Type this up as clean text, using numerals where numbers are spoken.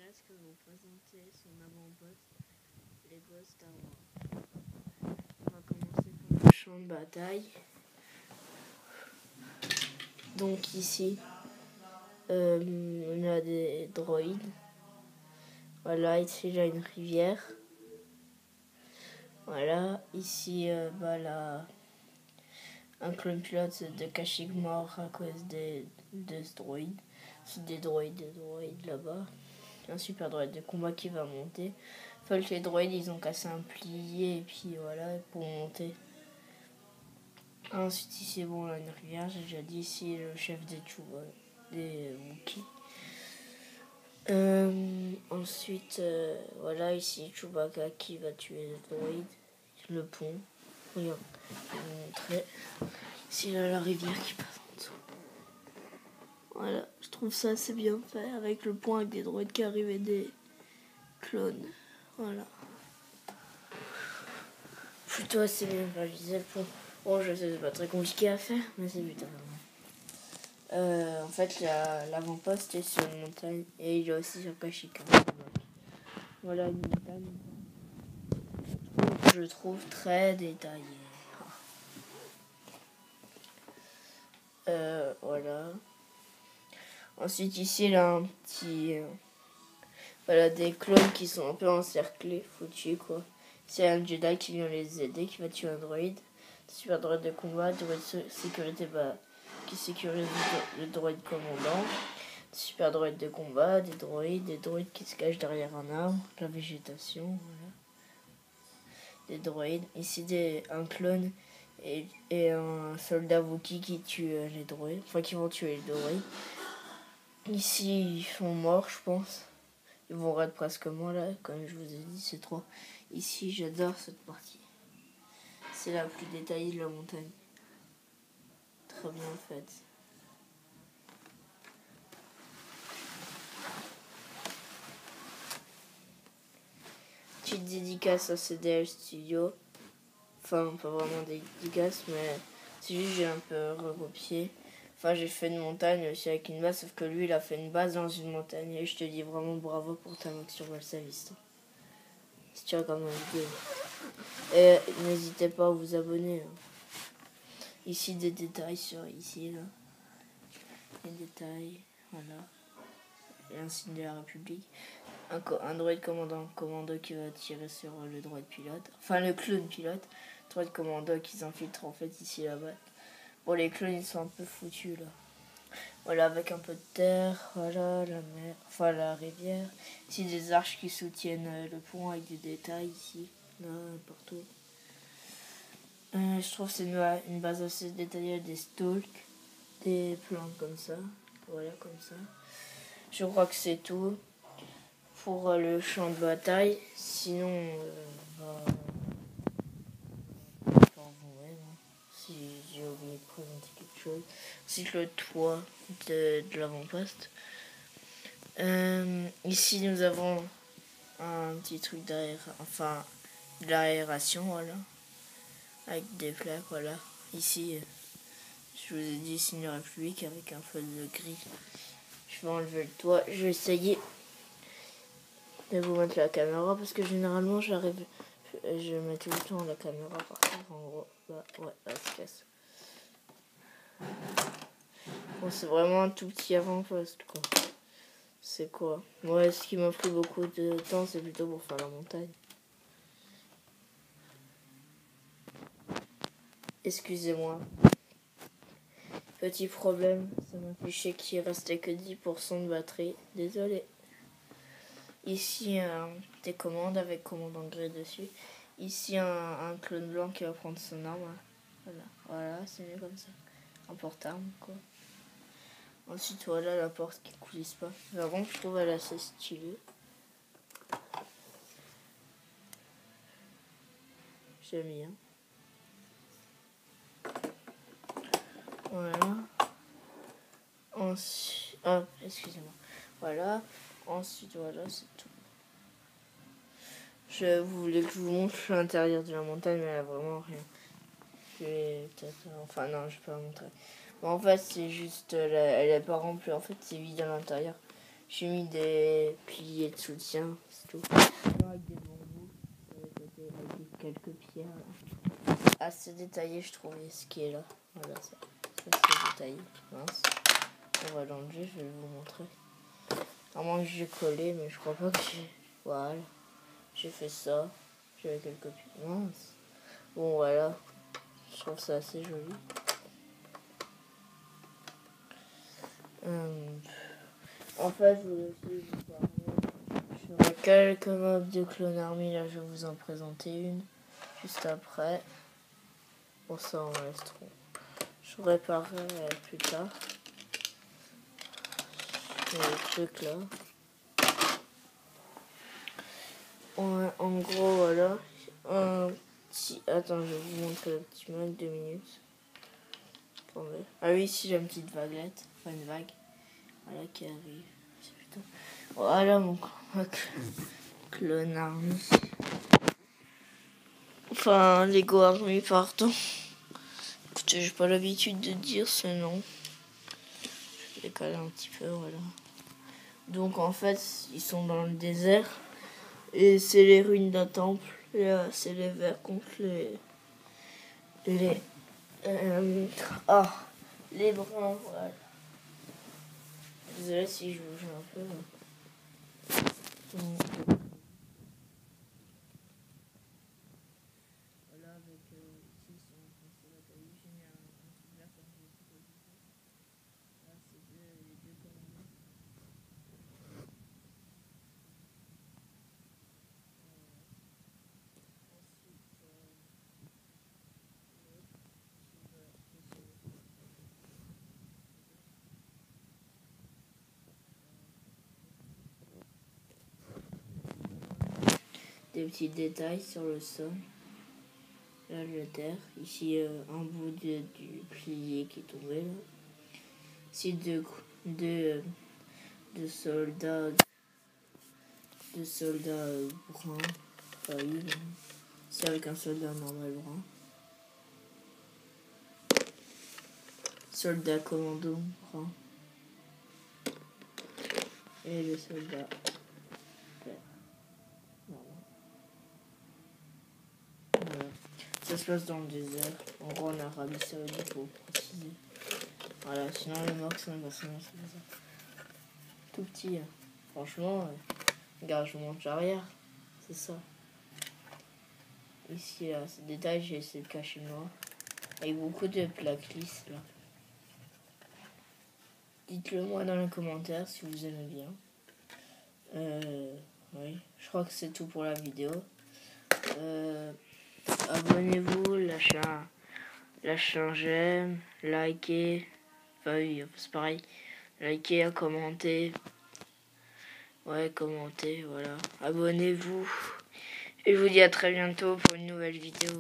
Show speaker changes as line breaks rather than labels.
Andreas qui va vous présenter son avant-poste Lego Star Wars. On va commencer par le champ de bataille. Donc ici, on a des droïdes. Voilà, ici j'ai une rivière. Voilà, ici un clone pilote de Kashyyyk mort à cause de ce droïde. C'est des droïdes là-bas. Un super droïde de combat qui va monter. Enfin, les droïdes ils ont cassé un plié et puis voilà pour monter. Ensuite ici bon là une rivière, j'ai déjà dit, ici le chef des Wookiees. Ensuite voilà ici Chewbacca qui va tuer le droïde. Le pont. Regarde, je vais vous montrer. Ici là la rivière qui passe en dessous. Voilà, je trouve ça assez bien fait avec le pont avec des droïdes qui arrivent et des clones. Voilà. Plutôt assez bien réalisé le pont. Bon, je sais, c'est pas très compliqué à faire, mais c'est putain. En fait, l'avant-poste est sur une montagne et il est aussi sur Kashyyyk. Voilà une montagne. Je trouve très détaillée. Voilà. Ensuite, ici, il a un petit. Voilà, des clones qui sont un peu encerclés, foutus quoi. C'est un Jedi qui vient les aider, qui va tuer un droïde. Super droïde de combat, droïde de sécurité qui sécurise le droïde commandant. Super droïde de combat, des droïdes qui se cachent derrière un arbre, la végétation, voilà. Des droïdes. Ici, un clone et un soldat Wookiee qui tue les droïdes, enfin qui vont tuer les droïdes. Ici, ils sont morts, je pense. Ils vont rater presque moi là, comme je vous ai dit, c'est 3. Ici, j'adore cette partie. C'est la plus détaillée de la montagne. Très bien faite. Petite dédicace à CDL Studio. Enfin, pas vraiment des dédicaces, mais c'est juste j'ai un peu recopié. Enfin, j'ai fait une montagne aussi avec une base, sauf que lui, il a fait une base dans une montagne. Et je te dis vraiment bravo pour ta note sur Balsavista. Si tu regardes ma vidéo. Et n'hésitez pas à vous abonner. Ici, des détails sur ici, là. Les détails, voilà. Et un signe de la République. Un droïde commando qui va tirer sur le droïde pilote. Enfin, le clone pilote. Droïde commando qui s'infiltre en fait ici là-bas. Bon, les clones ils sont un peu foutus là. Voilà, avec un peu de terre, voilà, la mer, enfin la rivière. Ici des arches qui soutiennent le pont avec des détails ici, là, partout. Je trouve que c'est une base assez détaillée, des stalks, des plantes comme ça. Voilà, comme ça. Je crois que c'est tout pour le champ de bataille. Sinon, si j'ai oublié de présenter quelque chose. C'est le toit de l'avant-poste. Ici, nous avons un petit truc de l'aération, voilà. Avec des plaques, voilà. Ici, je vous ai dit signe de République avec un feu de gris. Je vais enlever le toit. Je vais essayer de vous mettre la caméra parce que généralement, je mets tout le temps la caméra par terre, en gros. Bah, ouais, elle se casse. Bon, c'est vraiment un tout petit avant-poste, quoi. C'est quoi? Ouais, ce qui m'a pris beaucoup de temps, c'est plutôt pour faire la montagne. Excusez-moi. Petit problème, ça m'affichait qu'il restait que 10% de batterie. Désolé. Ici, des commandes avec commande en gris dessus. Ici, un clone blanc qui va prendre son arme. Voilà, c'est mieux comme ça. Un porte-arme, quoi. Ensuite, voilà la porte qui coulisse pas. Vraiment, je trouve elle assez stylée. J'aime bien. Voilà. Ensuite, excusez-moi. Voilà. Ensuite, voilà, c'est tout. Je voulais que je vous montre l'intérieur de la montagne, mais elle a vraiment rien. Enfin, non, je vais pas la montrer. Bon, en fait, c'est juste, elle est pas remplie. En fait, c'est vide à l'intérieur. J'ai mis des piliers de soutien, c'est tout. Avec des bambous, avec quelques pierres. Là. Assez détaillé, je trouvais ce qui est là. Voilà, ça c'est détaillé. Mince. On va l'enlever, je vais vous montrer. Normalement, j'ai collé, mais je crois pas que j'ai. Voilà. J'ai fait ça. J'avais quelques pierres. Mince. Bon, voilà. Je trouve ça assez joli. En fait, je voulais aussi vous parler. J'aurai quelques mobs de Clone Army. Là, je vais vous en présenter une juste après. Bon, ça, on laisse trop. Je réparerai plus tard. Les trucs là. En gros, voilà. Attends, je vais vous montrer le petit mode, 2 minutes. Attendez. Ah oui, ici j'ai une petite vaguelette. Enfin, une vague. Voilà qui arrive. Voilà mon Clone Army. Enfin, Lego Army, pardon. Écoutez, j'ai pas l'habitude de dire ce nom. Je vais décaler un petit peu, voilà. Donc en fait, ils sont dans le désert. Et c'est les ruines d'un temple. Et là, c'est les verts contre les les bruns, voilà. Désolé si je bouge un peu. Voilà, avec ici, c'est la taille. J'ai mis un truc là comme je l'ai dit. Là, c'est les deux commandos. Des petits détails sur le sol. Là, la terre. Ici, un bout du pilier qui est tombé. Là. Ici, deux soldats. Deux soldats bruns. Enfin, oui, c'est avec un soldat normal brun. Soldat commando brun. Et le soldat vert. Voilà. Ça se passe dans le désert. En gros, en Arabie Saoudite, pour préciser. Voilà, sinon les morts, c'est pas ça. Tout petit. Hein. Franchement, regarde, je monte l'arrière. C'est ça. Ici, là, ce détail, j'ai essayé de cacher moi. Avec beaucoup de plaques lisses, là. Dites-le moi dans les commentaires si vous aimez bien. Oui, je crois que c'est tout pour la vidéo. Abonnez-vous, lâchez un j'aime, likez. Enfin oui, c'est pareil. Likez, commentez. Ouais, commentez, voilà. Abonnez-vous. Et je vous dis à très bientôt pour une nouvelle vidéo.